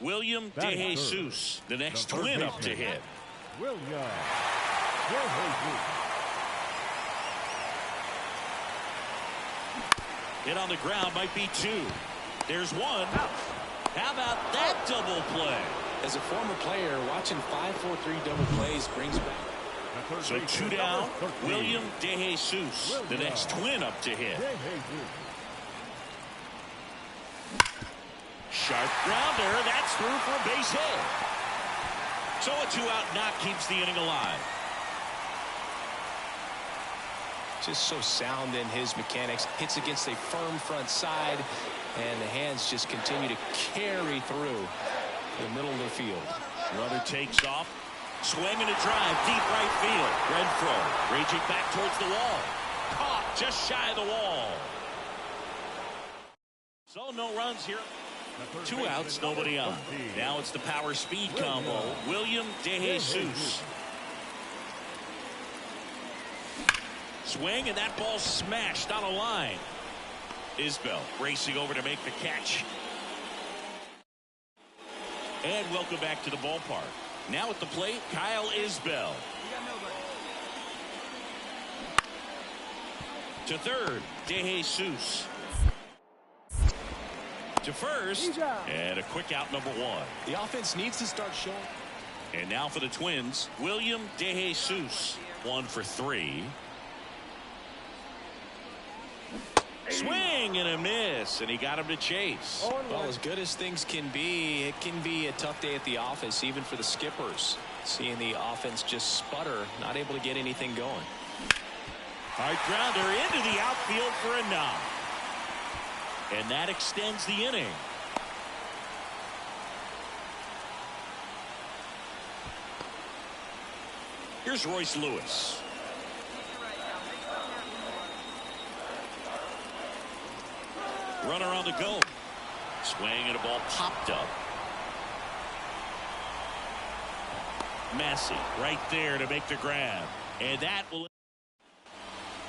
William DeJesus, the next twin up to hit. William DeJesus. Hit on the ground, might be two. There's one. How about that double play? As a former player, watching 5-4-3 double plays brings back. So two down. William DeJesus, the next twin up to hit. Sharp grounder. That's through for a base hit. So a two-out knock keeps the inning alive. Just so sound in his mechanics. Hits against a firm front side, and the hands just continue to carry through the middle of the field. Runner takes off. Swing and a drive, deep right field. Renfroe reaching back towards the wall. Caught just shy of the wall. So no runs here. Two outs, nobody on. Now it's the power speed combo. William DeJesus. Swing, and that ball smashed on a line. Isbell racing over to make the catch. And welcome back to the ballpark. Now at the plate, Kyle Isbell. To third, DeJesus. To first, and a quick out, number one. The offense needs to start showing. And now for the Twins, William DeJesus. 1 for 3. Swing and a miss, and he got him to chase. Well, as good as things can be, it can be a tough day at the office, even for the skippers. Seeing the offense just sputter, not able to get anything going. Hard grounder into the outfield for a knock. And that extends the inning. Here's Royce Lewis. Runner on the go. Swing and a ball popped up. Massey right there to make the grab. And that will...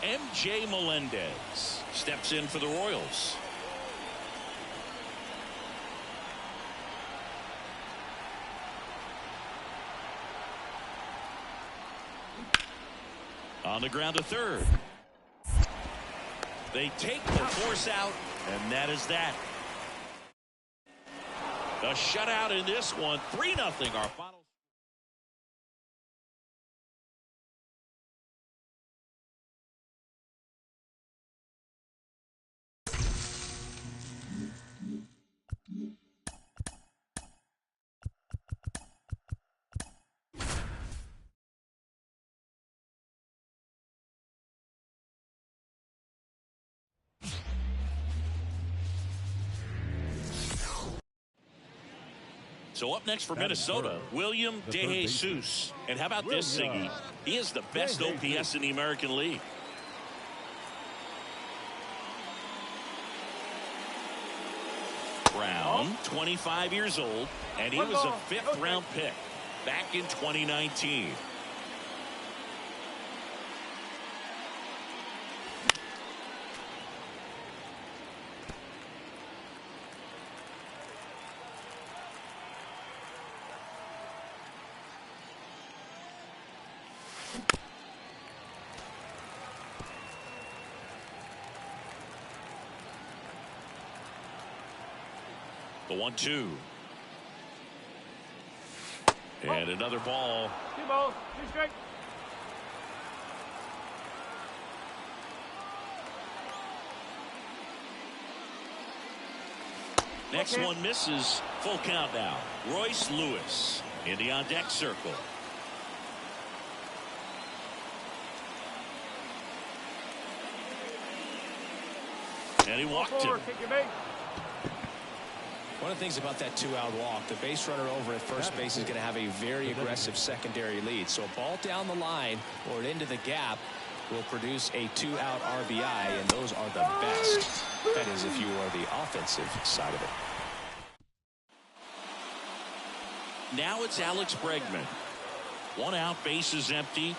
MJ Melendez steps in for the Royals. On the ground to third. They take the force out, and that is that. The shutout in this one, 3-0 our final. So up next for Minnesota, William DeJesus. And how about this, Siggy? He is the best OPS in the American League. Brown, 25 years old, and he was a fifth-round pick back in 2019. The 1-2. And another ball. 2 balls, 2 strikes. Next one misses. Full count now. Royce Lewis in the on-deck circle. And he walked him. One of the things about that 2-out walk, the base runner over at first base is going to have a very aggressive secondary lead. So a ball down the line or into the gap will produce a 2-out RBI, and those are the best. That is, if you are the offensive side of it. Now it's Alex Bregman. 1 out, base is empty.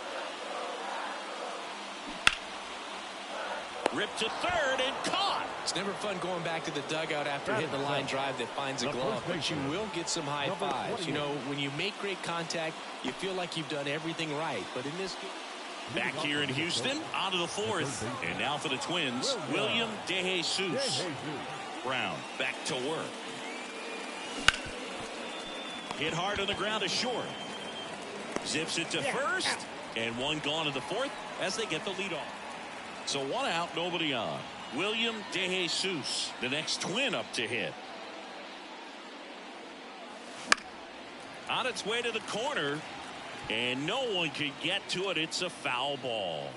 Ripped to third and caught. It's never fun going back to the dugout after hitting a line drive that finds a glove, but you will get some high fives. You know, when you make great contact, you feel like you've done everything right. But in this game, back here in Houston, on to the fourth. And now for the Twins, William DeJesus. Brown back to work. Hit hard on the ground to short. Zips it to first. And one gone in the fourth as they get the lead off. So one out, nobody on. William DeJesus, the next Twin up to hit. On its way to the corner. And no one could get to it. It's a foul ball.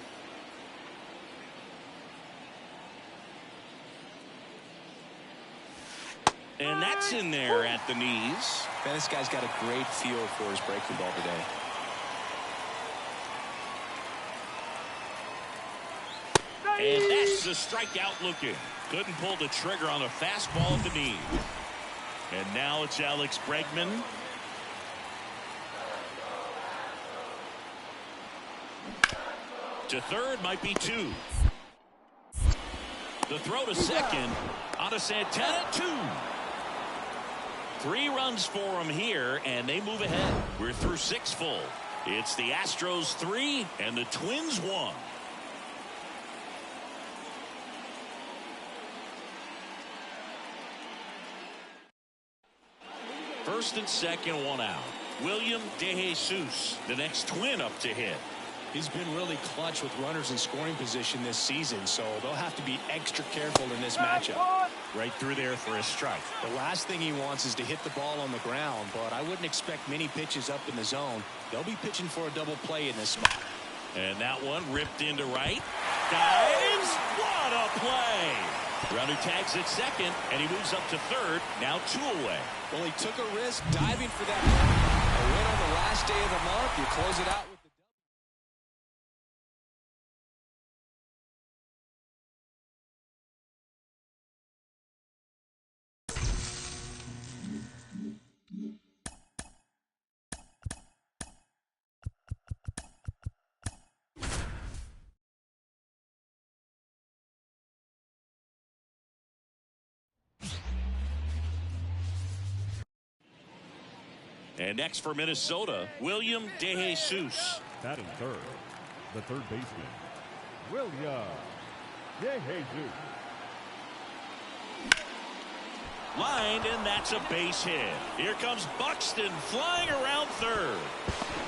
And that's in there at the knees. Man, this guy's got a great feel for his breaking ball today. And that's the strikeout looking. Couldn't pull the trigger on a fastball at the knee. And now it's Alex Bregman. To third might be two. The throw to second on a Santana 2. 3 runs for him here, and they move ahead. We're through 6 full. It's the Astros 3 and the Twins 1. First and second, one out. William DeJesus, the next Twin up to hit. He's been really clutch with runners in scoring position this season, so they'll have to be extra careful in this matchup. Right through there for a strike. The last thing he wants is to hit the ball on the ground, but I wouldn't expect many pitches up in the zone. They'll be pitching for a double play in this spot. And that one ripped into right. Dives. What a play. Runner tags at second, and he moves up to third. Now 2 away. Well, he took a risk diving for that a win on the last day of the month. You close it out with the And next for Minnesota, William DeJesus. Batting third, the third baseman, William DeJesus. Lined, and that's a base hit. Here comes Buxton flying around third.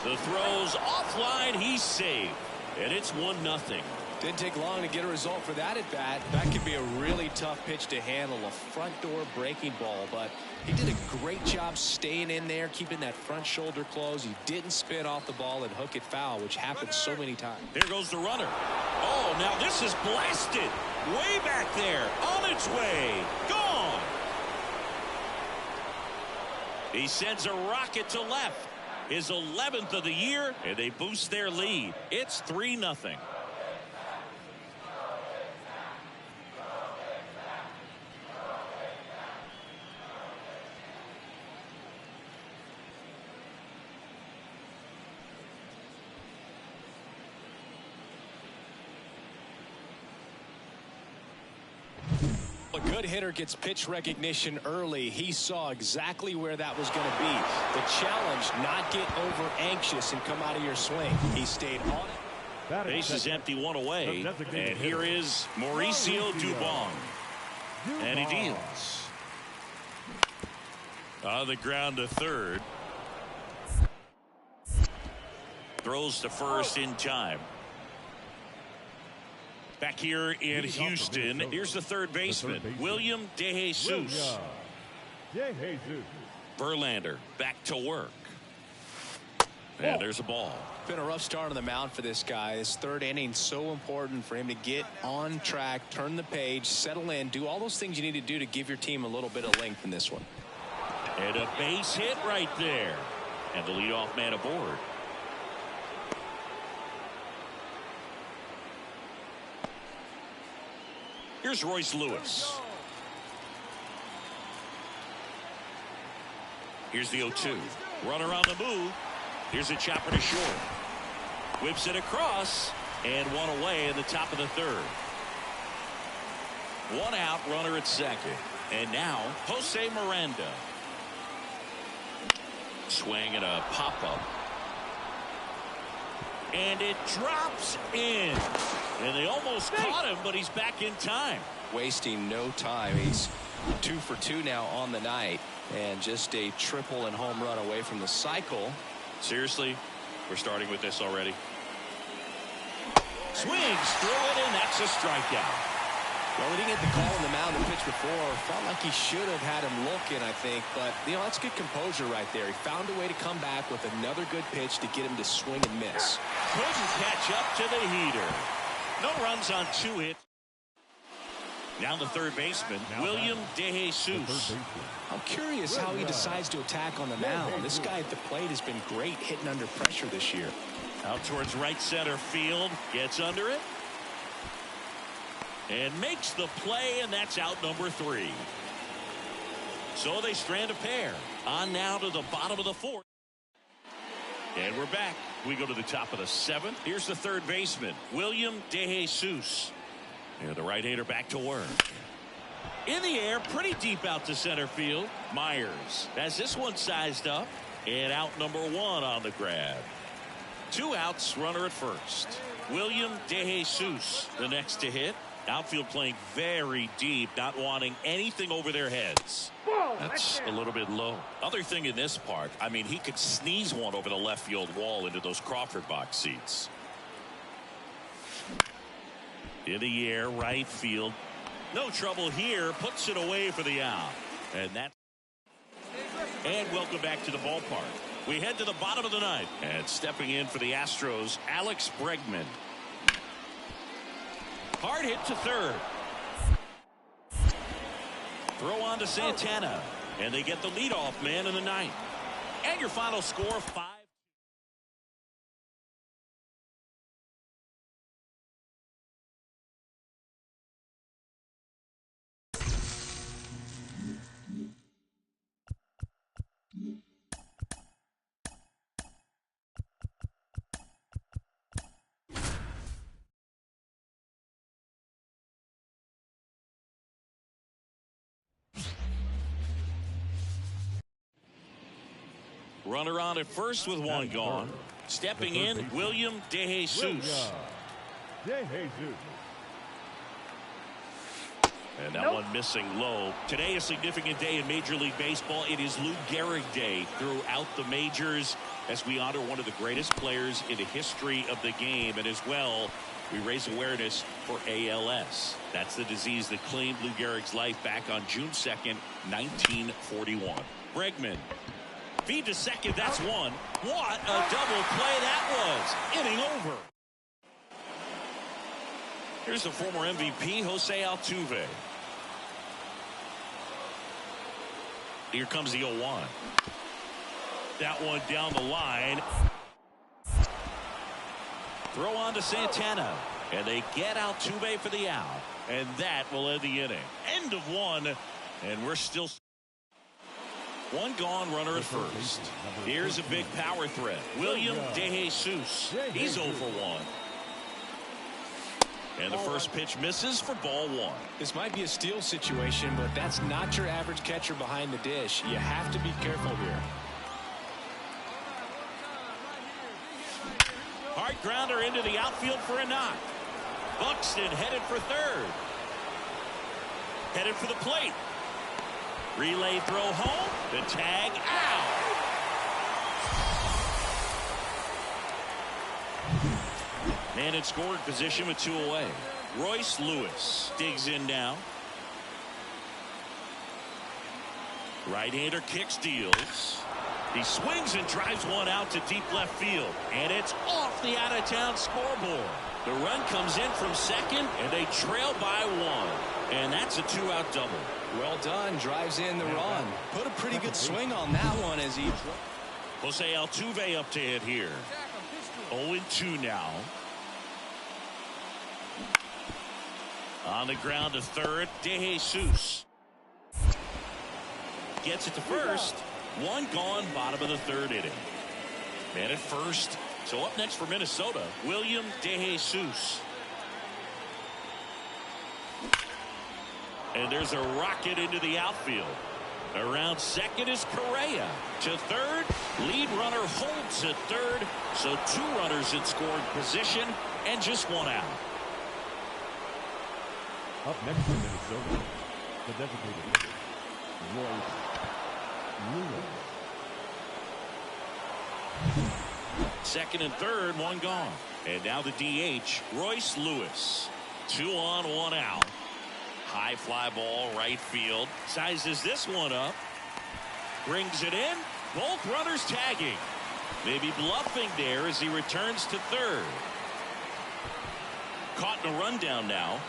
The throw's offline. He's safe. And it's 1-0. Didn't take long to get a result for that at bat. That could be a really tough pitch to handle, a front door breaking ball, but he did a great job staying in there, keeping that front shoulder closed. He didn't spin off the ball and hook it foul, which happens so many times. There goes the runner. Oh, now this is blasted. Way back there. On its way. Gone. He sends a rocket to left. His 11th of the year, and they boost their lead. It's 3-0. A good hitter gets pitch recognition early. He saw exactly where that was going to be. The challenge, not get over anxious and come out of your swing. He stayed on it. Base is empty, 1 away. And here is Mauricio Dubon. And he deals. On the ground to third. Throws to first in time. Back here in Houston, here's the third baseman, William DeJesus. Verlander back to work. And there's a ball. Been a rough start on the mound for this guy. His third inning, so important for him to get on track, turn the page, settle in, do all those things you need to do to give your team a little bit of length in this one. And a base hit right there. And the leadoff man aboard. Here's Royce Lewis. Here's the 0-2. Runner on the move. Here's a chopper to short. Whips it across. And 1 away in the top of the third. One out, runner at second. And now Jose Miranda. Swing and a pop-up. And it drops in. And they almost caught him, but he's back in time. Wasting no time. He's 2 for 2 now on the night. And just a triple and home run away from the cycle. Seriously, we're starting with this already. Swings through it, and that's a strikeout. Well, we didn't get the call on the mound the pitch before. Felt like he should have had him looking, I think. But, that's good composure right there. He found a way to come back with another good pitch to get him to swing and miss. Couldn't catch up to the heater. No runs on 2 hits. Now the third baseman, William DeJesus. I'm curious how he decides to attack on the mound. This guy at the plate has been great hitting under pressure this year. Out towards right center field. Gets under it. And makes the play, and that's out number 3. So they strand a pair. On now to the bottom of the 4th. And we're back. We go to the top of the 7th. Here's the third baseman, William DeJesus. And the right-hander back to work. In the air, pretty deep out to center field. Myers has this one sized up. And out number 1 on the grab. 2 outs, runner at first. William DeJesus, the next to hit. Outfield playing very deep, not wanting anything over their heads. That's a little bit low. Other thing in this part, I mean, he could sneeze one over the left field wall into those Crawford box seats. In the air, right field. No trouble here. Puts it away for the out. And welcome back to the ballpark. We head to the bottom of the 9th. And stepping in for the Astros, Alex Bregman. Hard hit to third. Throw on to Santana. And they get the leadoff man in the 9th. And your final score, 5. Runner on at first with 1 gone. Stepping in, William DeJesus. And that one missing low. Today, a significant day in Major League Baseball. It is Lou Gehrig Day throughout the majors as we honor one of the greatest players in the history of the game. And as well, we raise awareness for ALS. That's the disease that claimed Lou Gehrig's life back on June 2nd, 1941. Bregman. Feed to second, that's 1. What a double play that was. Inning over. Here's the former MVP, Jose Altuve. Here comes the 0-1. That one down the line. Throw on to Santana. And they get Altuve for the out. And that will end the inning. End of 1. And we're still... 1 gone, runner at first. Here's a big power threat. William DeJesus. He's 0 for 1. And the first pitch misses for ball 1. This might be a steal situation, but that's not your average catcher behind the dish. You have to be careful here. Hard grounder into the outfield for a knock. Buxton headed for third. Headed for the plate. Relay throw home. The tag out. Man in scoring position with 2 away. Royce Lewis digs in now. Right-hander kicks, deals. He swings and drives one out to deep left field. And it's off the out-of-town scoreboard. The run comes in from second, and they trail by 1. And that's a 2-out double. Well done. Drives in the run. Put a pretty good swing on that one as he... Jose Altuve up to hit here. 0-2 now. On the ground to third, DeJesus. Gets it to first. 1 gone, bottom of the 3rd inning. Man at first. So up next for Minnesota, William DeJesus. And there's a rocket into the outfield. Around second is Correa. To third, lead runner holds at third. So 2 runners in scoring position and just 1 out. Up next for Minnesota, the designated hitter, Royce Lewis. Second and third, 1 gone. And now the DH, Royce Lewis. 2 on, 1 out. High fly ball, right field. Sizes this one up. Brings it in. Both runners tagging. Maybe bluffing there as he returns to third. Caught in a rundown now.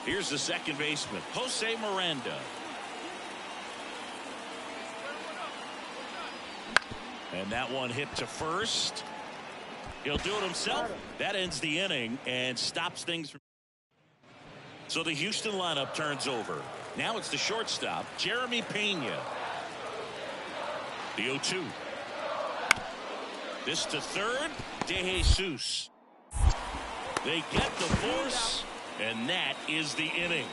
Here's the second baseman, Jose Miranda. And that one hit to first. He'll do it himself. That ends the inning and stops things from. So the Houston lineup turns over. Now it's the shortstop, Jeremy Pena. The 0-2. This to third, DeJesus. They get the force, and that is the inning.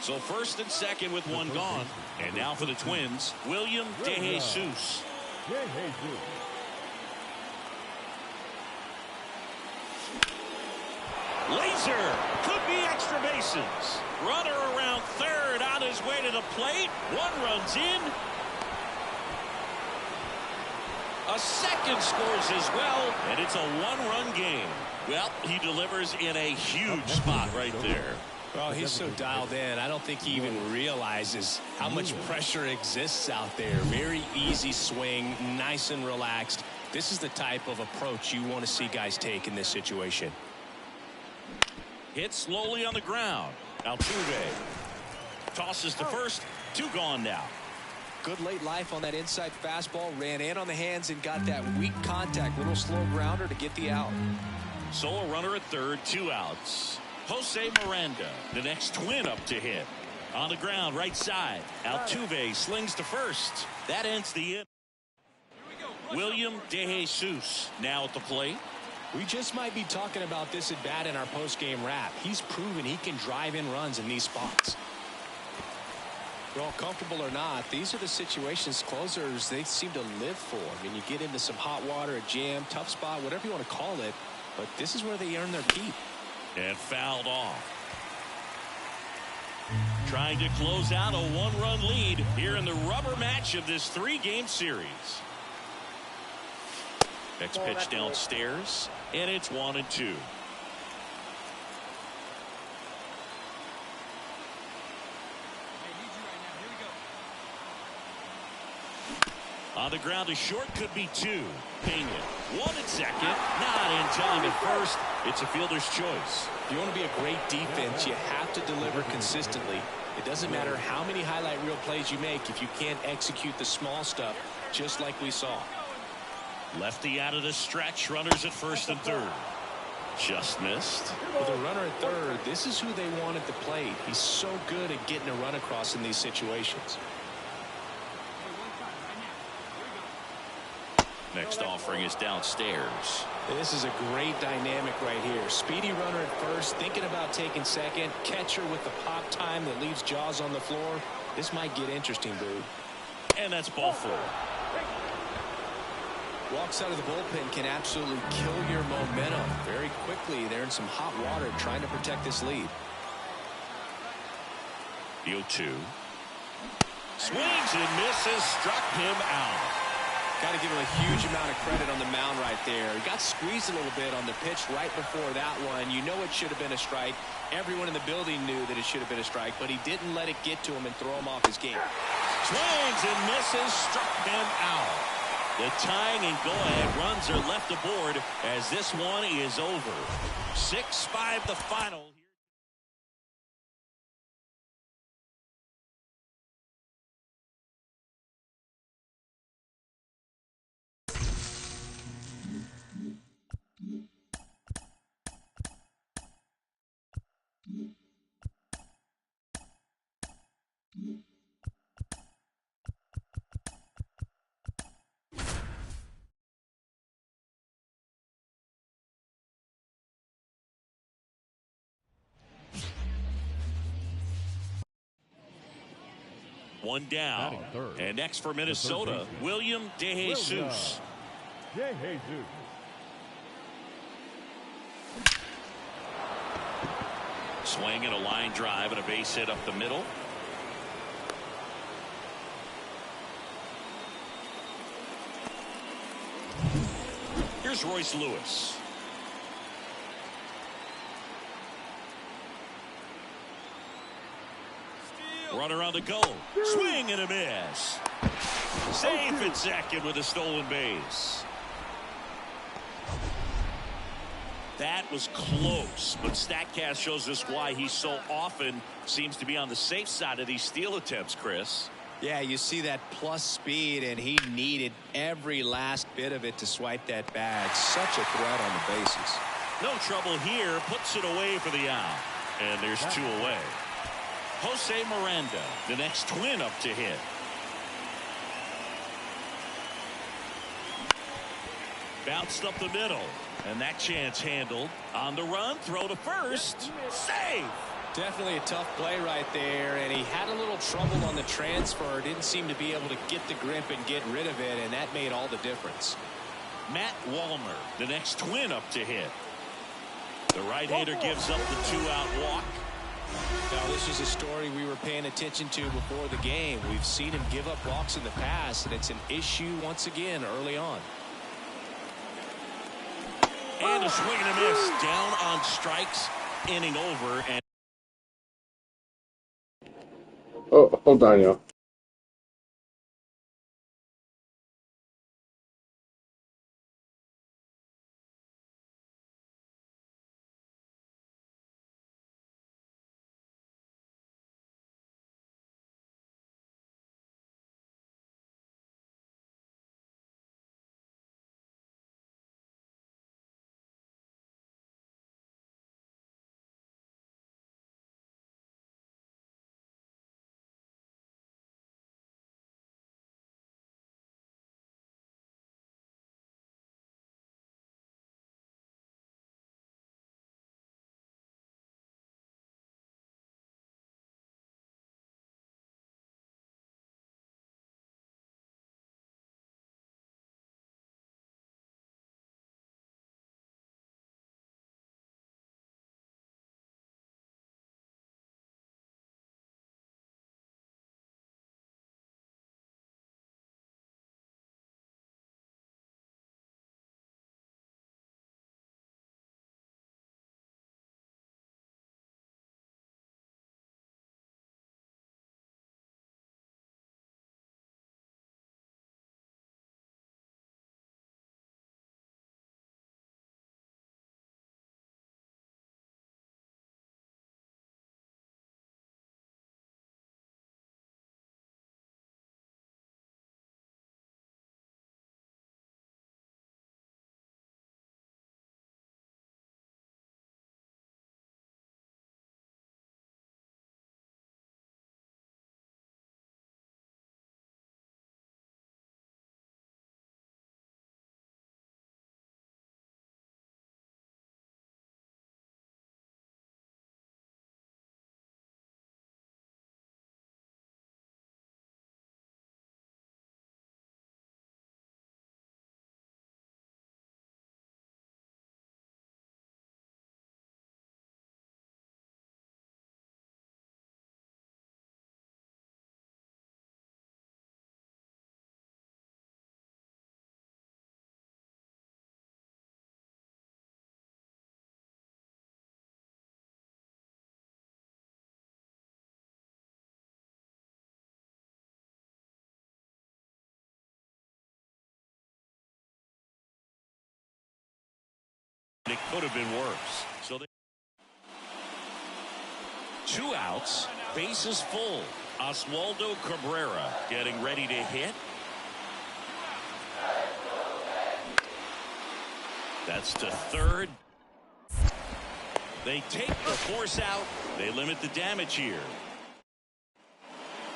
So first and second with 1 gone. And now for the Twins, William DeJesus. Laser, could be extra bases. Runner around third on his way to the plate. 1 runs in. A second scores as well, and it's a 1-run game. Well, he delivers in a huge spot right there. Well, he's so dialed in. I don't think he even realizes how much pressure exists out there. Very easy swing, nice and relaxed. This is the type of approach you want to see guys take in this situation. Hit slowly on the ground. Altuve tosses to first. 2 gone now. Good late life on that inside fastball. Ran in on the hands and got that weak contact. Little slow grounder to get the out. So a runner at third, 2 outs. Jose Miranda, the next Twin up to hit. On the ground, right side. Altuve slings to first. That ends the inning. William DeJesus now at the plate. We just might be talking about this at bat in our post-game wrap. He's proven he can drive in runs in these spots. Well, comfortable or not, these are the situations closers they seem to live for. I mean, you get into some hot water, a jam, tough spot, whatever you want to call it, but this is where they earn their keep. And fouled off. Trying to close out a 1-run lead here in the rubber match of this 3-game series. Next pitch downstairs, and it's 1-2. On the ground to short, could be 2. Pena, 1 at second, not in time at first. It's a fielder's choice. If you want to be a great defense, you have to deliver consistently. It doesn't matter how many highlight reel plays you make if you can't execute the small stuff, just like we saw. Lefty out of the stretch, runners at first and third. Just missed. With a runner at third, this is who they want at the plate. He's so good at getting a run across in these situations. Next offering is downstairs. This is a great dynamic right here. Speedy runner at first, thinking about taking second. Catcher with the pop time that leaves Jaws on the floor. This might get interesting, Boo. And that's ball 4. Walks out of the bullpen can absolutely kill your momentum very quickly. They're in some hot water trying to protect this lead. The 0-2. Swings and misses, struck him out. Got to give him a huge amount of credit on the mound right there. He got squeezed a little bit on the pitch right before that one. You know it should have been a strike. Everyone in the building knew that it should have been a strike, but he didn't let it get to him and throw him off his game. Swings and misses, struck him out. The tying and go-ahead runs are left aboard as this one is over. 6-5 the final. One down. Batting third. And next for Minnesota, William DeJesus. DeJesus. Swing and a line drive and a base hit up the middle. Here's Royce Lewis. Runner on the go. Swing and a miss. Safe at second with a stolen base. That was close, but StatCast shows us why he so often seems to be on the safe side of these steal attempts, Chris. Yeah, you see that plus speed, and he needed every last bit of it to swipe that bag. Such a threat on the bases. No trouble here. Puts it away for the out. And there's two away. Jose Miranda, the next twin up to hit. Bounced up the middle. And that chance handled. On the run, throw to first. Save! Definitely a tough play right there, and he had a little trouble on the transfer. Didn't seem to be able to get the grip and get rid of it, and that made all the difference. Matt Wallner, the next twin up to hit. The right-hander gives up the two-out walk. Now, this is a story we were paying attention to before the game. We've seen him give up walks in the past, and it's an issue once again early on. And a swing and a miss. Down on strikes, inning over. And oh, hold on, y'all. it could have been worse. So two outs, bases full. Oswaldo Cabrera getting ready to hit. That's to third. They take the force out. They limit the damage here.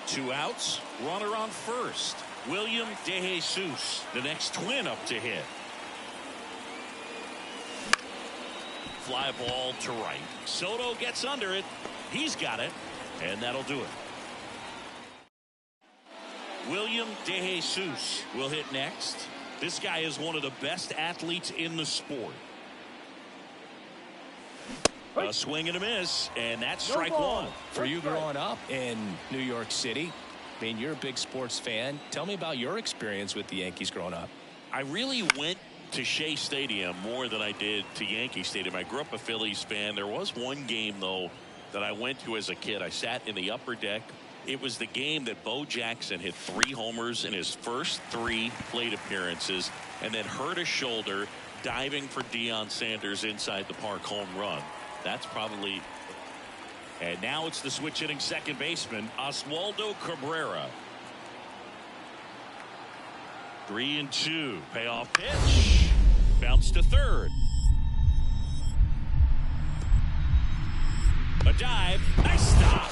Two outs, runner on first. William DeJesus, the next twin up to hit. Fly ball to right. Soto gets under it. He's got it, and that'll do it. William DeJesus will hit next. This guy is one of the best athletes in the sport. A swing and a miss, and that's strike one. For you growing up in New York City, I mean, you're a big sports fan. Tell me about your experience with the Yankees growing up. I really went to Shea Stadium more than I did to Yankee Stadium. I grew up a Phillies fan. There was one game, though, that I went to as a kid. I sat in the upper deck. It was the game that Bo Jackson hit 3 homers in his first 3 plate appearances and then hurt his shoulder diving for Deion Sanders inside the park home run. That's probably. And now it's the switch hitting second baseman, Oswaldo Cabrera. 3-2. Payoff pitch. Bounce to third. A dive. Nice stop.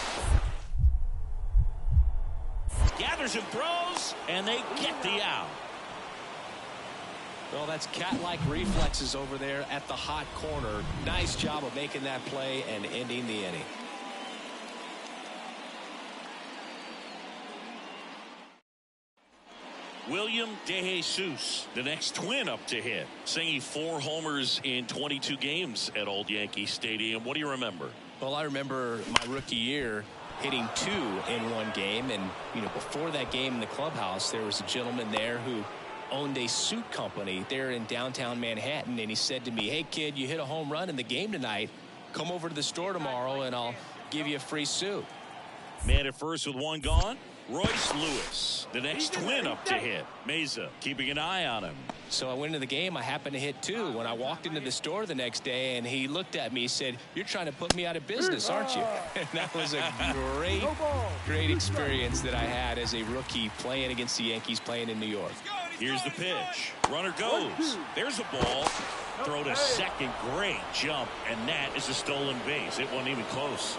Gathers and throws, and they get the out. Well, that's cat-like reflexes over there at the hot corner. Nice job of making that play and ending the inning. William DeJesus, the next twin up to hit, singing 4 homers in 22 games at Old Yankee Stadium. What do you remember? Well, I remember my rookie year hitting 2 in one game, and before that game in the clubhouse, there was a gentleman there who owned a suit company there in downtown Manhattan, and he said to me, "Hey kid, you hit a home run in the game tonight. Come over to the store tomorrow and I'll give you a free suit." Man at first with 1 gone. Royce Lewis, the next twin up to hit. Mesa keeping an eye on him. So I went into the game. I happened to hit 2 when I walked into the store the next day, and he looked at me and said, "You're trying to put me out of business, aren't you?" And that was a great experience that I had as a rookie playing against the Yankees, playing in New York. Here's the pitch. Runner goes. There's a ball. Throw to second. Great jump, and that is a stolen base. It wasn't even close.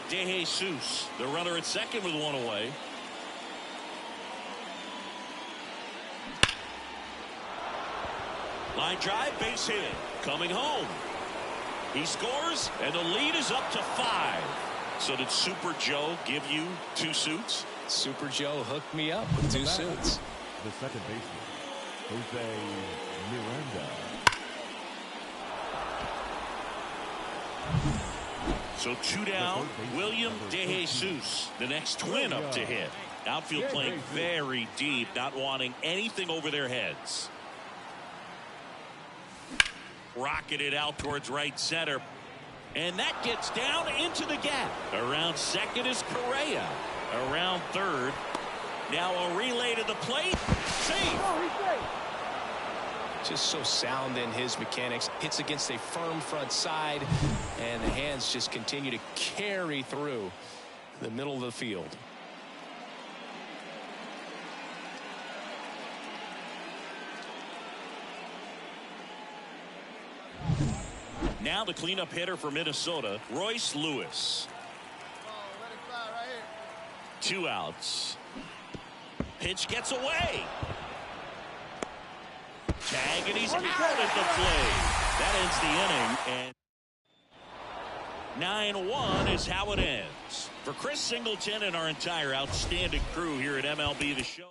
DeJesus, the runner at second with 1 away. Line drive, base hit. Coming home. He scores, and the lead is up to 5. So did Super Joe give you 2 suits? Super Joe hooked me up with 2 suits. The second baseman, Jose Miranda. So 2 down. William DeJesus, the next twin up to hit. Outfield playing very deep, not wanting anything over their heads. Rocketed out towards right center. And that gets down into the gap. Around second is Correa. Around third. Now a relay to the plate. Safe. Just so sound in his mechanics. Hits against a firm front side, and the hands just continue to carry through the middle of the field. Now the cleanup hitter for Minnesota, Royce Lewis. 2 outs. Pitch gets away. Tag, and he's out at the plate. That ends the inning, and 9-1 is how it ends. For Chris Singleton and our entire outstanding crew here at MLB The Show.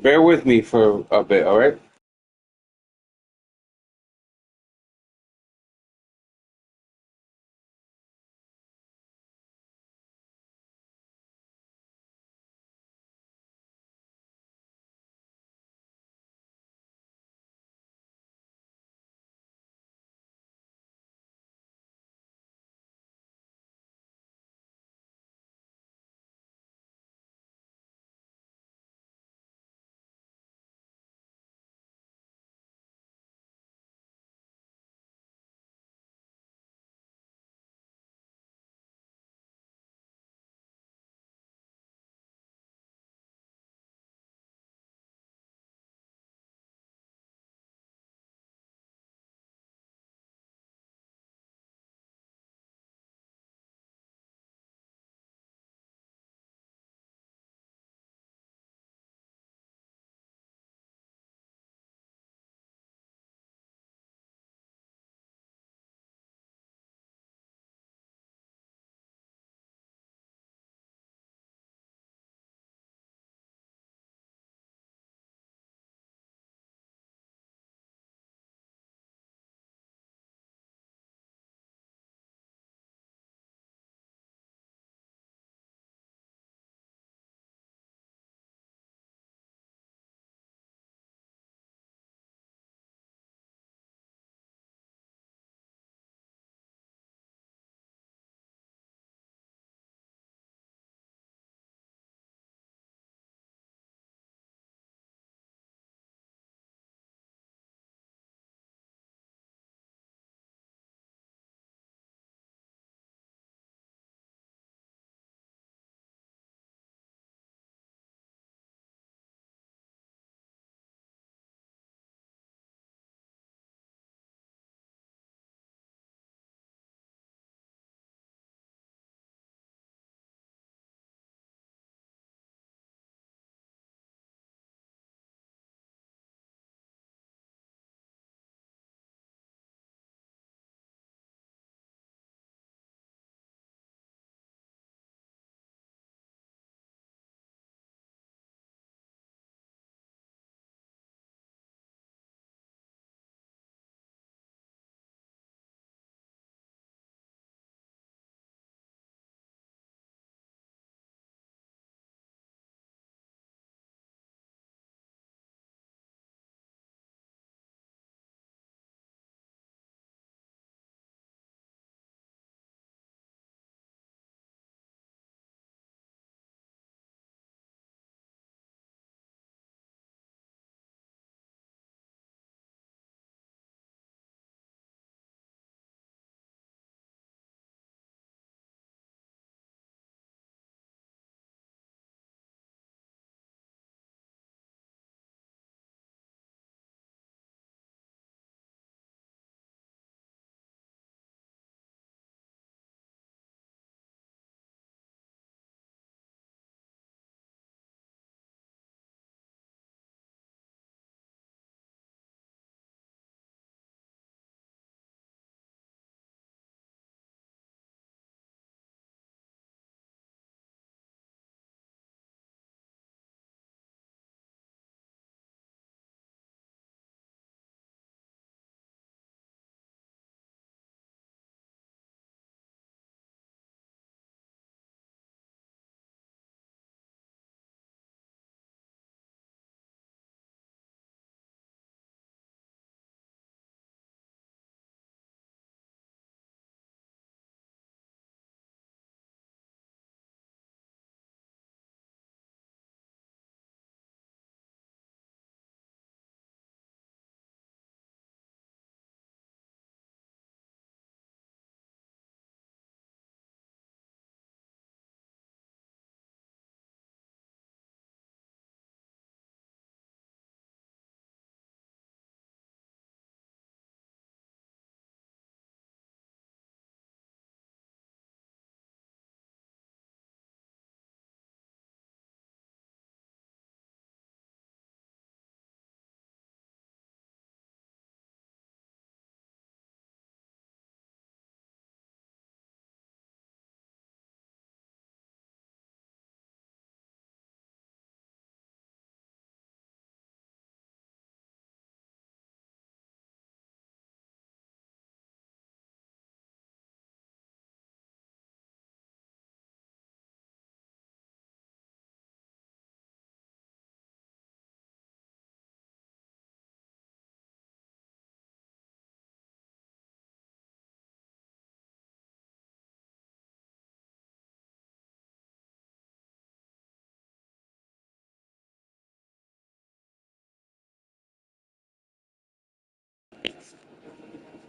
Bear with me for a bit, all right?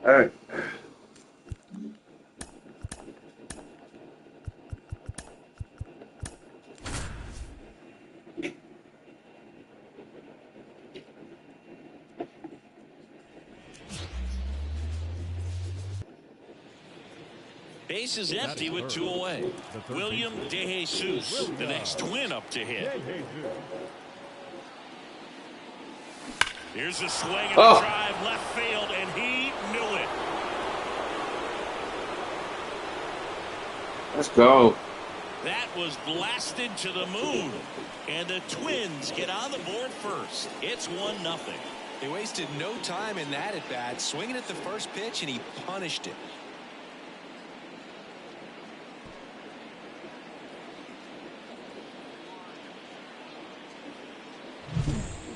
All right. Base is empty with 2 away. William DeJesus, the next twin up to hit. Here's a swing and a drive left field, and he knew it. Let's go. That was blasted to the moon, and the Twins get on the board first. It's 1-0. They wasted no time in that at bat, swinging at the first pitch, and he punished it.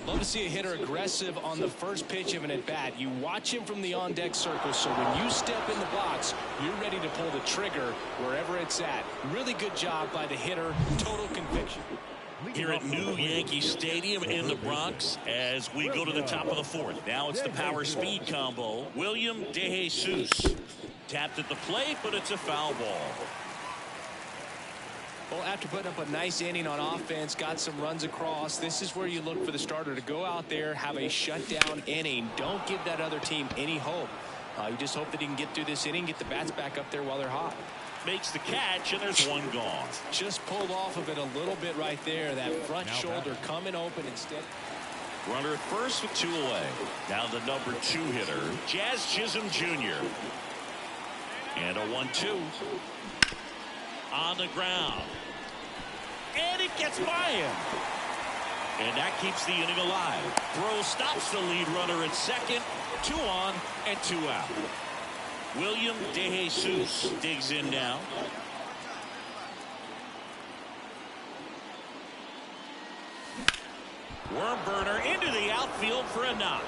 Love to see a hitter aggressive on the first pitch of an at-bat. You watch him from the on-deck circle, so when you step in the box, you're ready to pull the trigger wherever it's at. Really good job by the hitter. Total conviction. Here at New Yankee Stadium in the Bronx as we go to the top of the 4th. Now it's the power speed combo. William DeJesus tapped at the plate, but it's a foul ball. Well, after putting up a nice inning on offense, got some runs across, this is where you look for the starter to go out there, have a shutdown inning. Don't give that other team any hope. You just hope that he can get through this inning, get the bats back up there while they're hot. Makes the catch, and there's 1 gone. Just pulled off of it a little bit right there. That front shoulder coming open instead. Runner at first with 2 away. Now the number 2 hitter, Jazz Chisholm Jr. And a 1-2. On the ground. And it gets by him. And that keeps the inning alive. Throw stops the lead runner at second. 2 on and 2 out. William DeJesus digs in now. Worm burner into the outfield for a knock.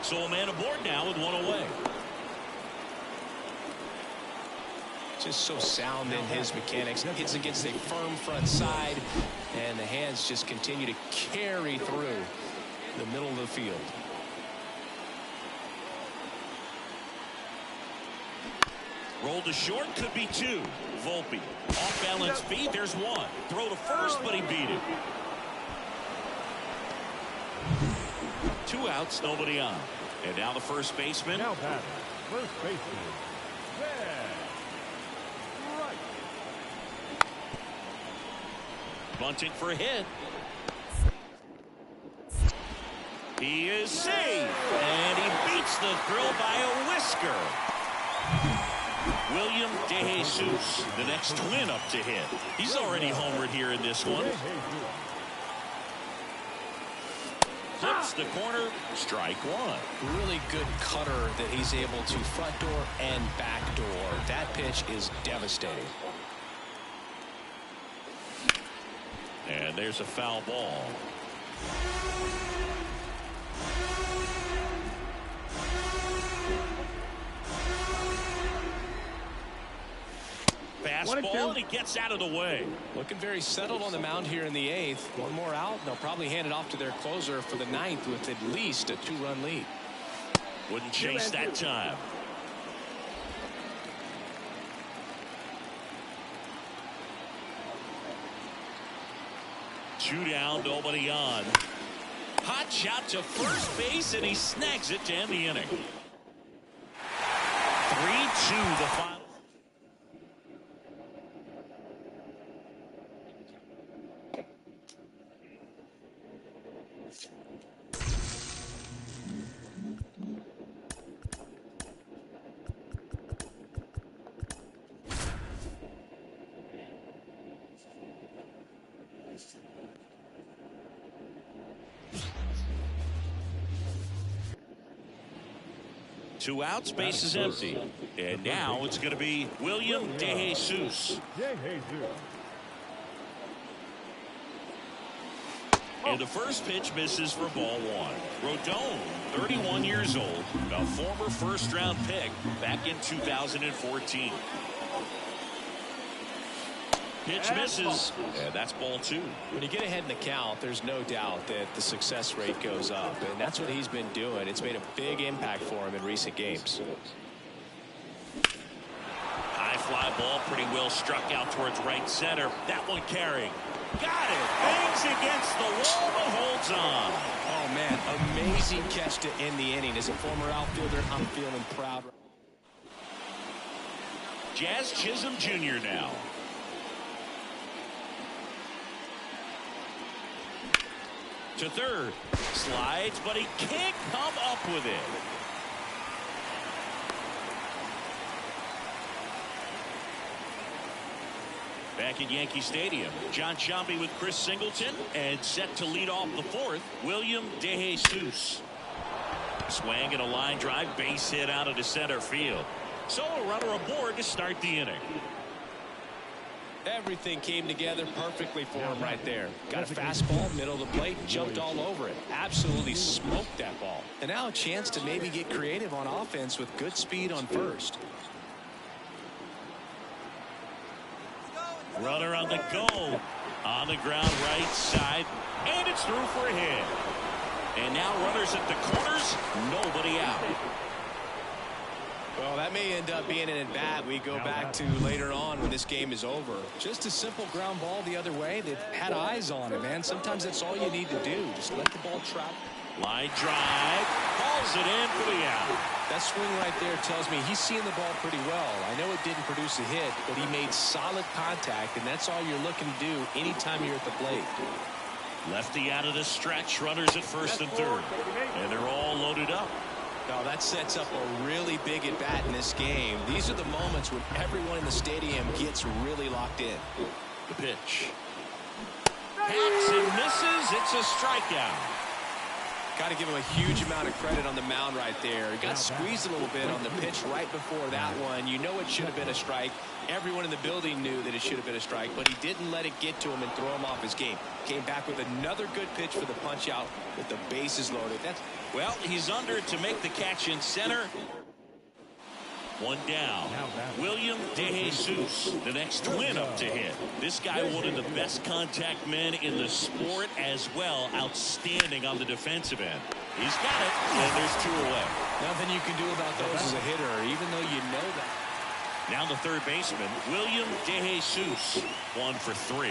So a man aboard now with 1 away. Just so sound in his mechanics. Hits against a firm front side, and the hands just continue to carry through the middle of the field. Roll to short, could be 2. Volpe off balance feet. There's 1. Throw to first, but he beat it. 2 outs, nobody on. And now the first baseman. Now batting, first baseman. Right. Bunting for a hit. He is safe, and he beats the throw by a whisker. William DeJesus, the next twin up to hit. He's already homered here in this one. Flips the corner, strike 1. Really good cutter that he's able to front door and back door. That pitch is devastating. And there's a foul ball. Fastball, and he gets out of the way. Looking very settled on the mound here in the 8th. 1 more out, and they'll probably hand it off to their closer for the 9th with at least a 2-run lead. Wouldn't chase that time. Two down, nobody on. Hot shot to first base, and he snags it to end the inning. 3-2 the final. Two outs, base is empty. And now it's going to be William DeJesus. And the first pitch misses for ball 1. Rodon, 31 years old, a former first-round pick back in 2014. Pitch misses, and that's ball 2. When you get ahead in the count, there's no doubt that the success rate goes up, and that's what he's been doing. It's made a big impact for him in recent games. High fly ball, pretty well struck out towards right center. That one carrying. Got it. Bangs against the wall, but holds on. Oh, man, amazing catch to end the inning. As a former outfielder, I'm feeling proud. Jazz Chisholm Jr. now. To third. Slides, but he can't come up with it. Back at Yankee Stadium, John Sciambi with Chris Singleton, and set to lead off the 4th, William DeJesus. Swing and a line drive, base hit out into center field. So a runner aboard to start the inning. Everything came together perfectly for him right there. Got a fastball, middle of the plate, jumped all over it. Absolutely smoked that ball. And now a chance to maybe get creative on offense with good speed on first. Runner on the go. On the ground right side. And it's through for a hit. And now runners at the corners. Nobody out. Well, that may end up being an at-bat we go back to later on when this game is over. Just a simple ground ball the other way. They've had eyes on it, man. Sometimes that's all you need to do. Just let the ball travel. Line drive. Hauls it in for the out. That swing right there tells me he's seeing the ball pretty well. I know it didn't produce a hit, but he made solid contact, and that's all you're looking to do anytime you're at the plate. Lefty out of the stretch. Runners at first and third. And they're all loaded up. Now that sets up a really big at-bat in this game. These are the moments when everyone in the stadium gets really locked in. The pitch. Hacks and misses. It's a strikeout. Got to give him a huge amount of credit on the mound right there. He got squeezed a little bit on the pitch right before that one. You know it should have been a strike. Everyone in the building knew that it should have been a strike, but he didn't let it get to him and throw him off his game. Came back with another good pitch for the punch out with the bases loaded. Well, he's under to make the catch in center. One down. William DeJesus, the next twin up to hit. This guy, one of the best contact men in the sport as well. Outstanding on the defensive end. He's got it, and there's 2 away. Nothing you can do about those as a hitter, even though you know that. Now the third baseman, William DeJesus, 1 for 3.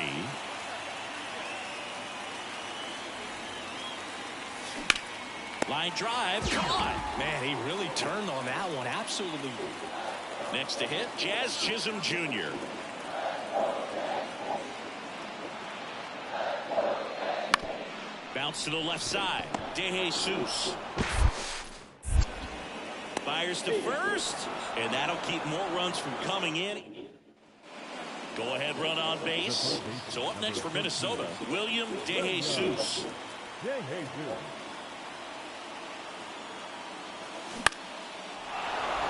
Line drive, caught. Man, he really turned on that one. Absolutely. Next to hit, Jazz Chisholm Jr. Bounce to the left side. DeJesus. Fires to first, and that'll keep more runs from coming in. Go ahead run on base. So up next for Minnesota, William DeJesus.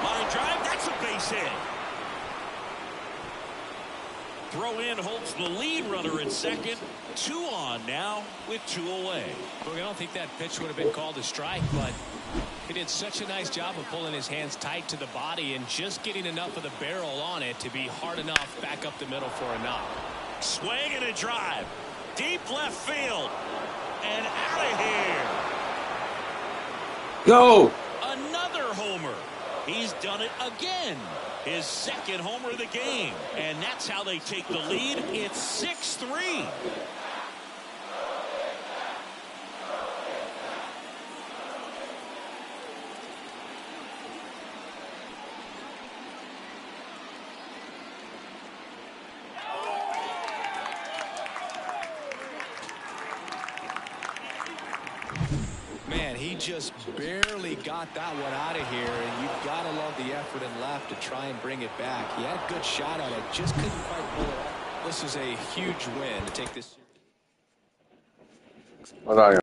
Line drive, that's a base hit. Throw in holds the lead runner at second. 2 on now with 2 away. Look, I don't think that pitch would have been called a strike, but he did such a nice job of pulling his hands tight to the body and just getting enough of the barrel on it to be hard enough back up the middle for a knock. Swing and a drive. Deep left field. And out of here. Go! Another homer. He's done it again. His second homer of the game. And that's how they take the lead. It's 6-3. Man, he just barely got that one out of here, and you've got to love the effort in left to try and bring it back. He had a good shot at it, just couldn't quite pull it off. This is a huge win to take this. Hold on.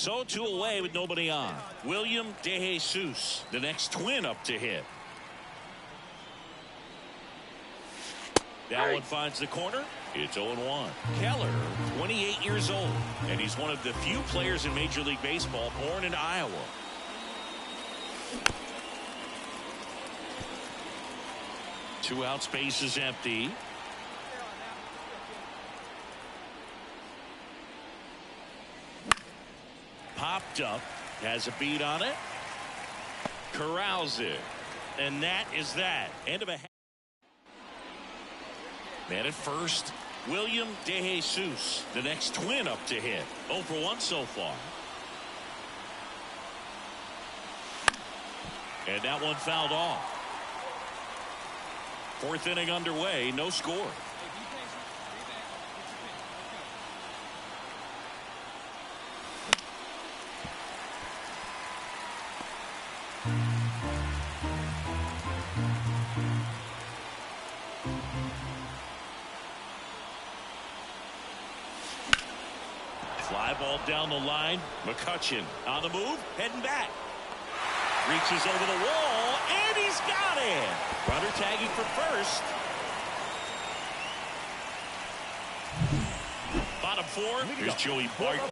So 2 away with nobody on. William DeJesus, the next twin up to hit. That one finds the corner. It's 0-1. Keller, 28 years old, and he's one of the few players in Major League Baseball born in Iowa. Two out, space is empty. Popped up, has a beat on it. Corrals it, and that is that. End of a half. Man at first, William DeJesus, the next twin up to hit. 0 for 1 so far. And that one fouled off. 4th inning underway, no score. Fly ball down the line. McCutchen on the move, heading back. Reaches over the wall, and he's got it. Runner tagging for first. Bottom 4, here's Joey Bart.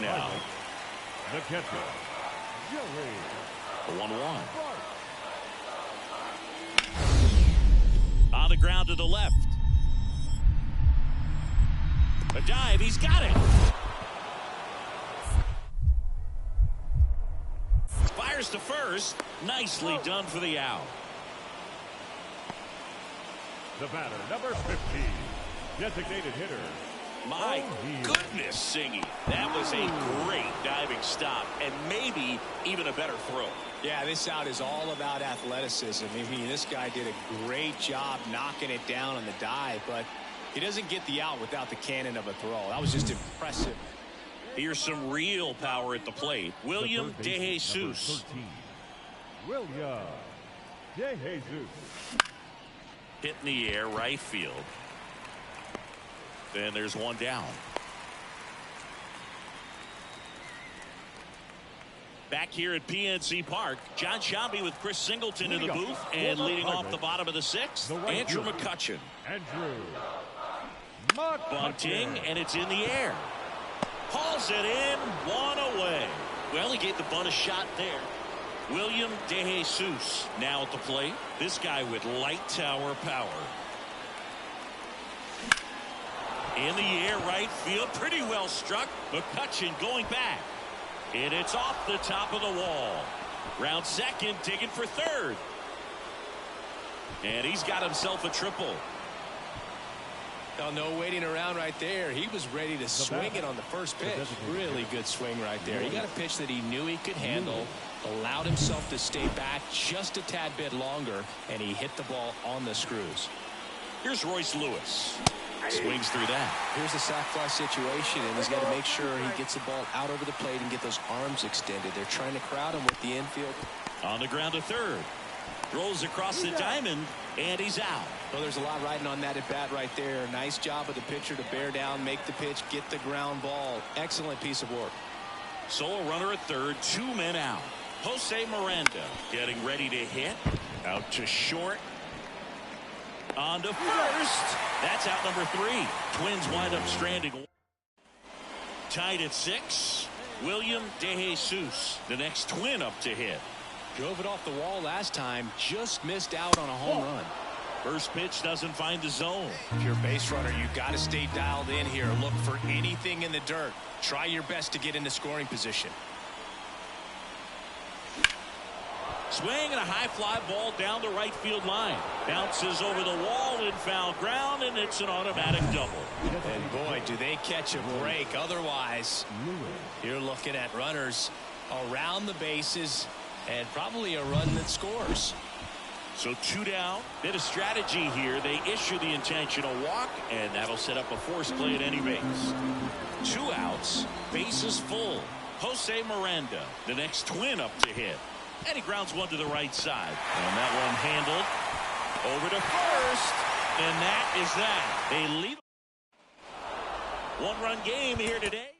Now, The catcher, Joey. the 1-1. On the ground to the left. A dive, he's got it. Fires to first. Nicely done for the out. The batter, number 15, designated hitter. My goodness, Singy. That was a great diving stop and maybe even a better throw. Yeah, this out is all about athleticism. I mean, this guy did a great job knocking it down on the dive, but he doesn't get the out without the cannon of a throw. That was just impressive. Here's some real power at the plate. William DeJesus. William DeJesus. Hit in the air, right field. Then there's one down. Back here at PNC Park, John Shambi with Chris Singleton in the booth, and leading off the bottom of the sixth, Andrew McCutchen. Bunting, and it's in the air. Hauls it in, one away. Well, he gave the bunt a shot there. William DeJesus now at the plate. This guy with light tower power. In the air, right field, pretty well struck. McCutchen going back. And it's off the top of the wall. Round second, digging for third. And he's got himself a triple. Oh, no waiting around right there. He was ready to swing it on the first pitch. Really good swing right there. He got a pitch that he knew he could handle, allowed himself to stay back just a tad bit longer, and he hit the ball on the screws. Here's Royce Lewis. Swings through that. Here's a sac fly situation, and he's got to make sure he gets the ball out over the plate and get those arms extended. They're trying to crowd him with the infield. On the ground to third. Throws across the diamond, and he's out. Well, there's a lot riding on that at bat right there. Nice job of the pitcher to bear down, make the pitch, get the ground ball. Excellent piece of work. So a runner at third, 2 men out. Jose Miranda getting ready to hit. Out to short. On to first. That's out number 3. Twins wind up stranding. Tied at 6. William DeJesus, the next Twin up to hit. Drove it off the wall last time, just missed out on a home run. First pitch doesn't find the zone. If you're a base runner, you've got to stay dialed in here. Look for anything in the dirt. Try your best to get into scoring position. Swing and a high fly ball down the right field line. Bounces over the wall in foul ground, and it's an automatic double. And boy, do they catch a break. Otherwise, you're looking at runners around the bases and probably a run that scores. So 2 down. Bit of strategy here. They issue the intentional walk, and that'll set up a force play at any base. 2 outs. Bases full. Jose Miranda, the next Twin up to hit. And he grounds one to the right side. And that one handled over to first. And that is that. They leave. 1-run game here today.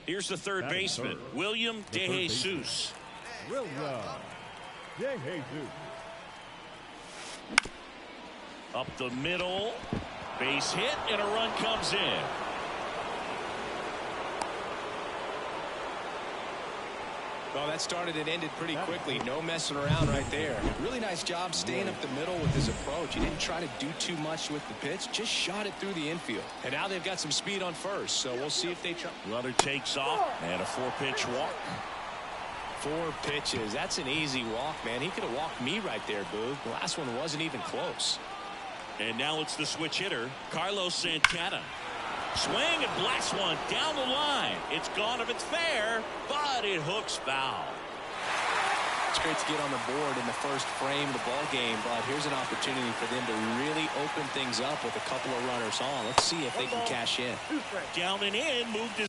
Here's the third baseman, William DeJesus. William DeJesus. Up the middle. Base hit, and a run comes in. Well, that started and ended pretty quickly. No messing around right there. Really nice job staying up the middle with his approach. He didn't try to do too much with the pitch. Just shot it through the infield. And now they've got some speed on first, so we'll see if they try. Runner takes off, and a 4-pitch walk. 4 pitches. That's an easy walk, man. He could have walked me right there, Boo. The last one wasn't even close. And now it's the switch hitter, Carlos Santana. Swing and blast one down the line. It's gone if it's fair, but it hooks foul. It's great to get on the board in the first frame of the ball game, but here's an opportunity for them to really open things up with a couple of runners on. Let's see if they can cash in. Down and in, moved his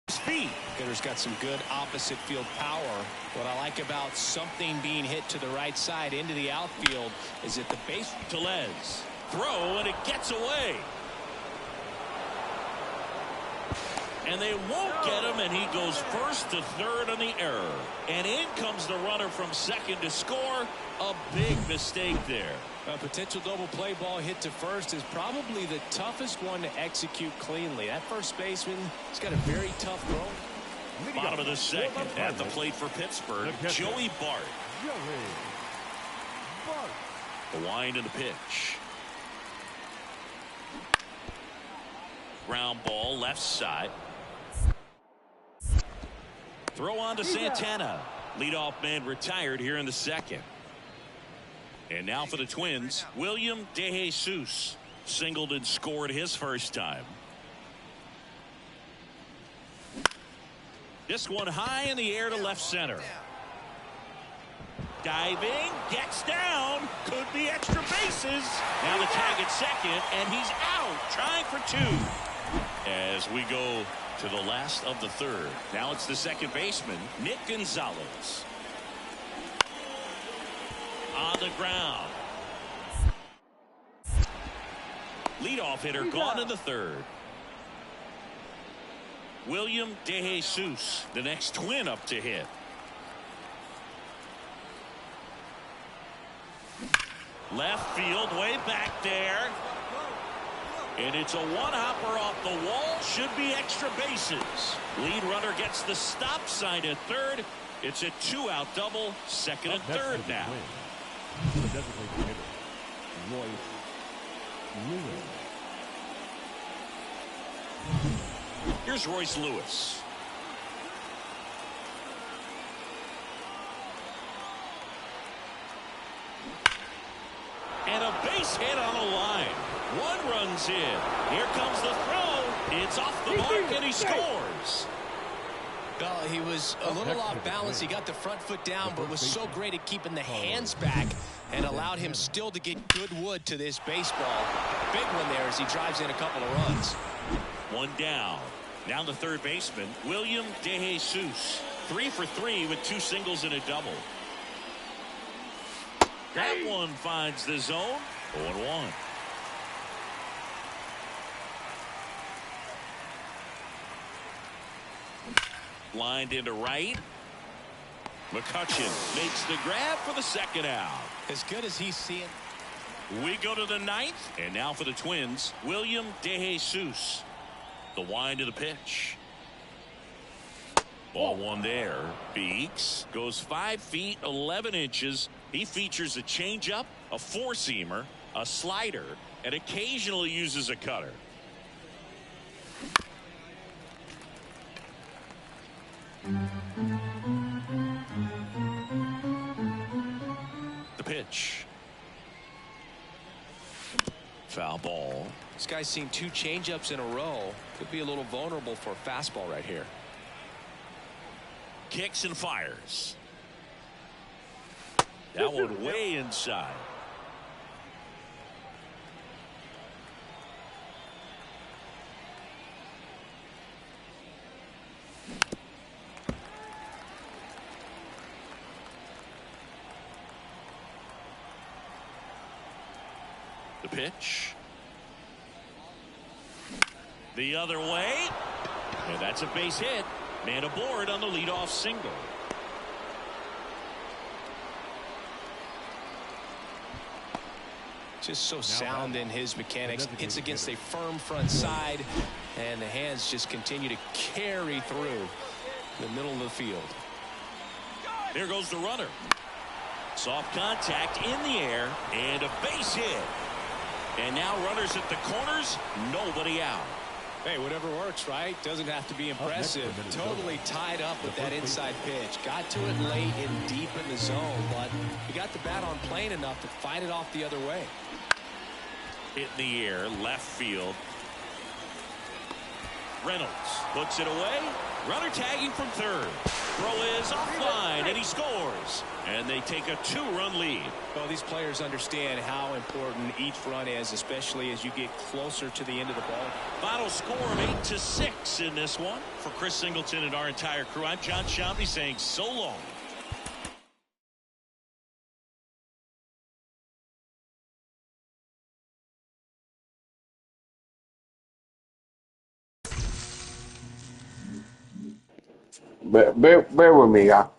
feet. Hitter's got some good opposite field power. What I like about something being hit to the right side into the outfield is that the base. Tellez. Throw, and it gets away. And they won't get him, and he goes first to third on the error. And in comes the runner from second to score. A big mistake there. A potential double play ball hit to first is probably the toughest one to execute cleanly. That first baseman has got a very tough throw. Bottom of the second, at the plate for Pittsburgh, Joey Bart. The wind and the pitch. Ground ball left side. Throw on to Santana. Leadoff man retired here in the second. And now for the Twins, William DeJesus. Singled and scored his first time. This one high in the air to left center. Diving, gets down, could be extra bases. Now the tag at second, and he's out, trying for two. As we go to the last of the third. Now it's the second baseman, Nick Gonzalez. On the ground. Leadoff hitter gone in the third. William DeJesus, the next Twin up to hit. Left field, way back there. And it's a one-hopper off the wall. Should be extra bases. Lead runner gets the stop sign at third. It's a two-out double, second and third now. The designated hitter, Royce Lewis. Here's Royce Lewis. And a base hit on the line. One runs in. Here comes the throw. It's off the mark, and he scores. Well, he was a little off balance. He got the front foot down, but was so great at keeping the hands back and allowed him still to get good wood to this baseball. Big one there as he drives in a couple of runs. One down. Now the third baseman, William DeJesus. 3 for 3 with 2 singles and a double. That one finds the zone. 0-1. Lined into right. McCutchen makes the grab for the second out. As good as he's seeing. We go to the ninth. And now for the Twins, William DeJesus. The wind of the pitch. Ball one there. Beeks goes 5 feet 11 inches. He features a changeup, a four-seamer, a slider, and occasionally uses a cutter. The pitch. Foul ball. This guy's seen 2 changeups in a row. Could be a little vulnerable for a fastball right here. Kicks and fires. That one way inside. The pitch. The other way. And that's a base hit. Man aboard on the leadoff single. Just so sound in his mechanics. Hits against a firm front side, and the hands just continue to carry through the middle of the field. There goes the runner. Soft contact in the air, and a base hit. And now runners at the corners, nobody out. Hey, whatever works, right? Doesn't have to be impressive. Totally tied up with that inside pitch. Got to it late and deep in the zone, but he got the bat on plane enough to fight it off the other way. Hit in the air, left field. Reynolds puts it away. Runner tagging from third. Throw is offline, and he scores. And they take a 2-run lead. Well, these players understand how important each run is, especially as you get closer to the end of the ball. Final score of 8-6 in this one. For Chris Singleton and our entire crew, I'm John Shampi saying so long. Bear with me, y'all.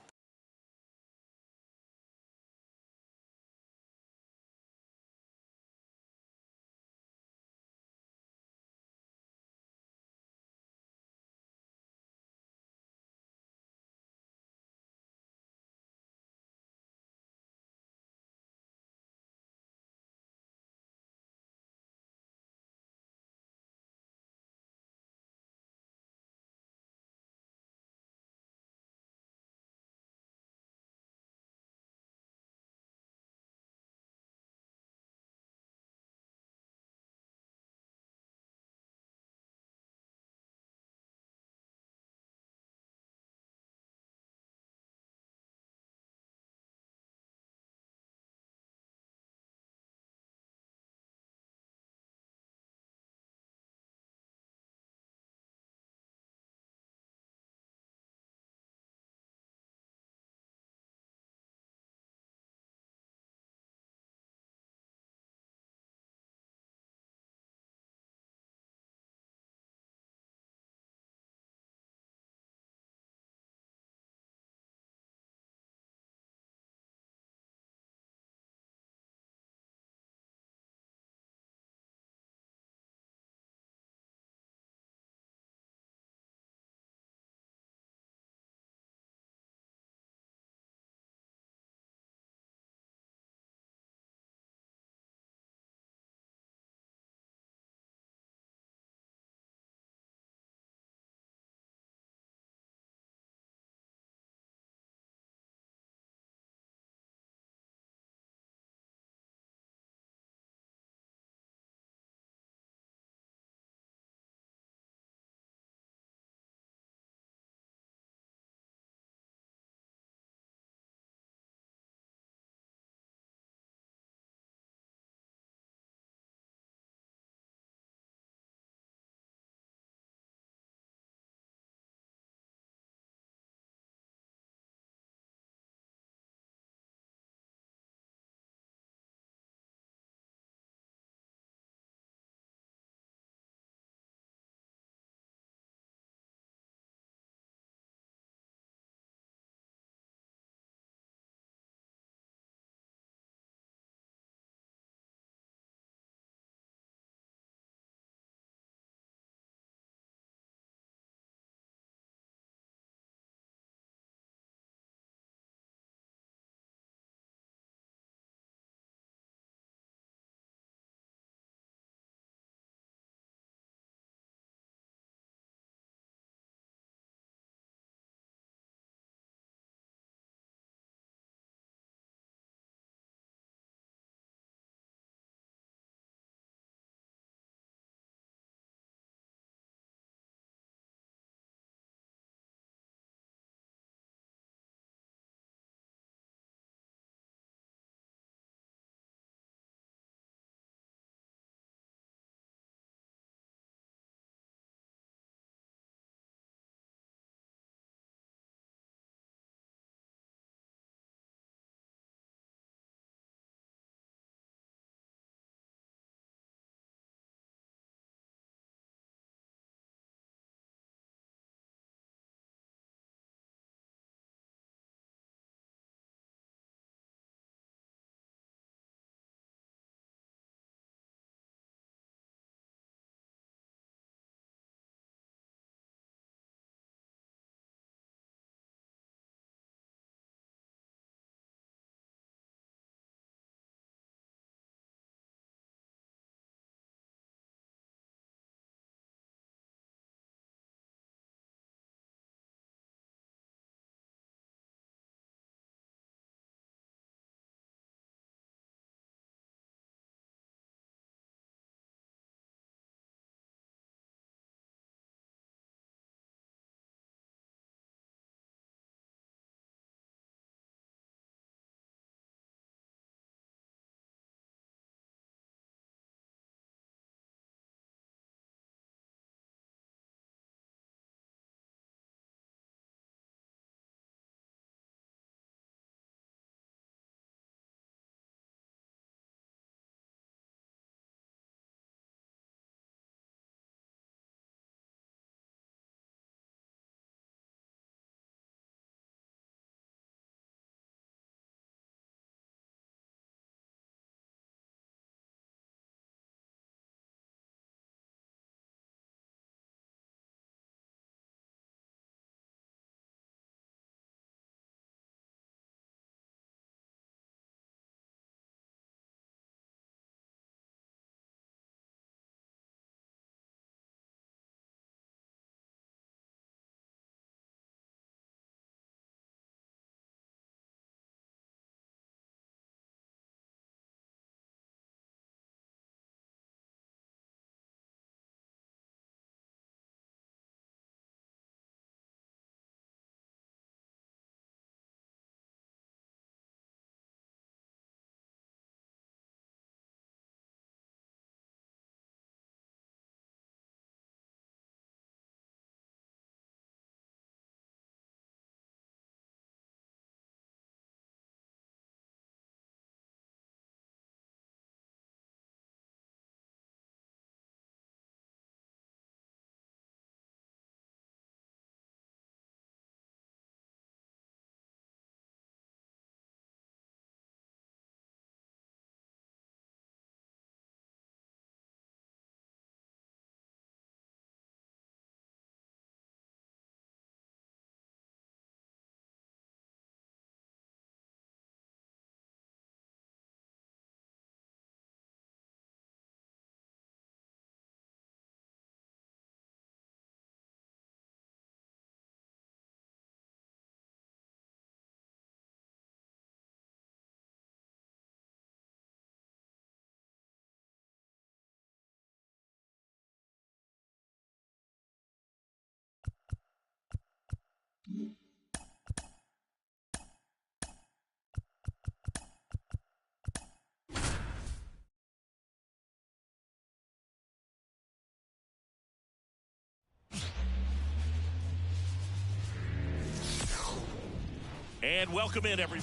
And welcome in, every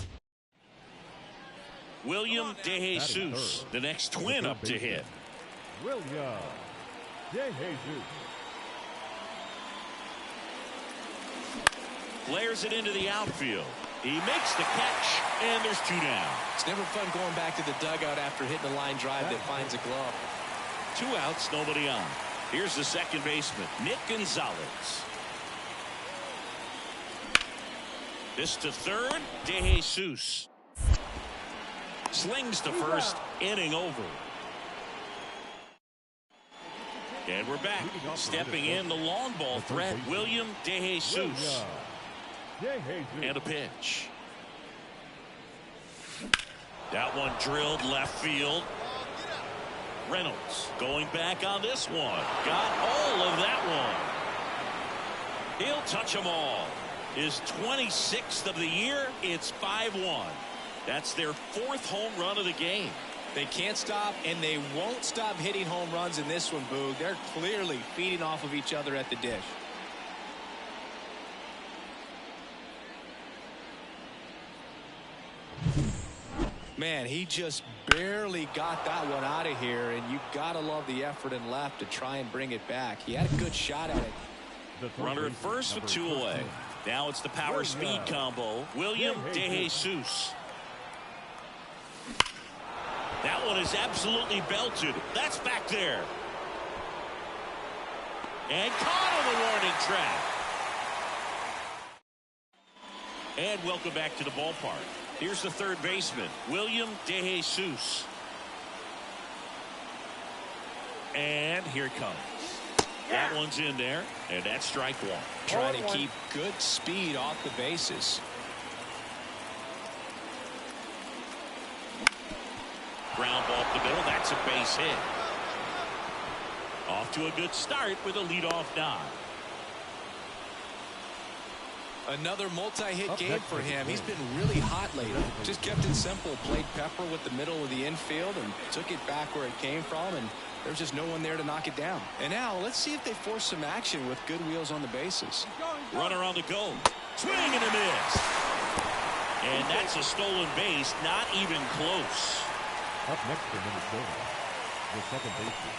William DeJesus, the next twin up to hit. William DeJesus. Flares it into the outfield. He makes the catch, and there's 2 down. It's never fun going back to the dugout after hitting a line drive that finds a glove. 2 outs, nobody on. Here's the second baseman, Nick Gonzalez. This to third, DeJesus. Slings to first, inning over. And we're back. Stepping in the long ball threat, William DeJesus. And a pitch. That one drilled left field. Reynolds going back on this one. Got all of that one. He'll touch them all. His 26th of the year. It's 5-1. That's their 4th home run of the game. They can't stop, and they won't stop hitting home runs in this one, Boog. They're clearly feeding off of each other at the dish. Man, he just barely got that one out of here, and you gotta love the effort and left to try and bring it back. He had a good shot at it. Runner at first with 2 away. Now it's the power speed combo. William DeJesus. That one is absolutely belted. That's back there. And caught on the warning track. And welcome back to the ballpark. Here's the third baseman, William DeJesus. And here it comes. That one's in there, and that's strike 1. Trying to keep good speed off the bases. Ground ball up the middle. That's a base hit. Off to a good start with a leadoff nod. Another multi-hit game for him. He's been really hot lately. Just kept it simple. Played pepper with the middle of the infield and took it back where it came from. And there's just no one there to knock it down. And now let's see if they force some action with good wheels on the bases. Runner on the go. Swing and a miss. And that's a stolen base. Not even close. Up next for Minnesota, the second baseman.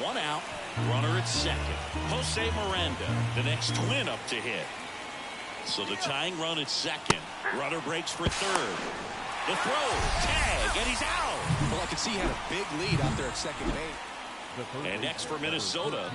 1 out. Runner at second. Jose Miranda, the next twin up to hit. So the tying run at second. Runner breaks for third. The throw, tag, and he's out. Well, I could see he had a big lead out there at second base. And next for Minnesota,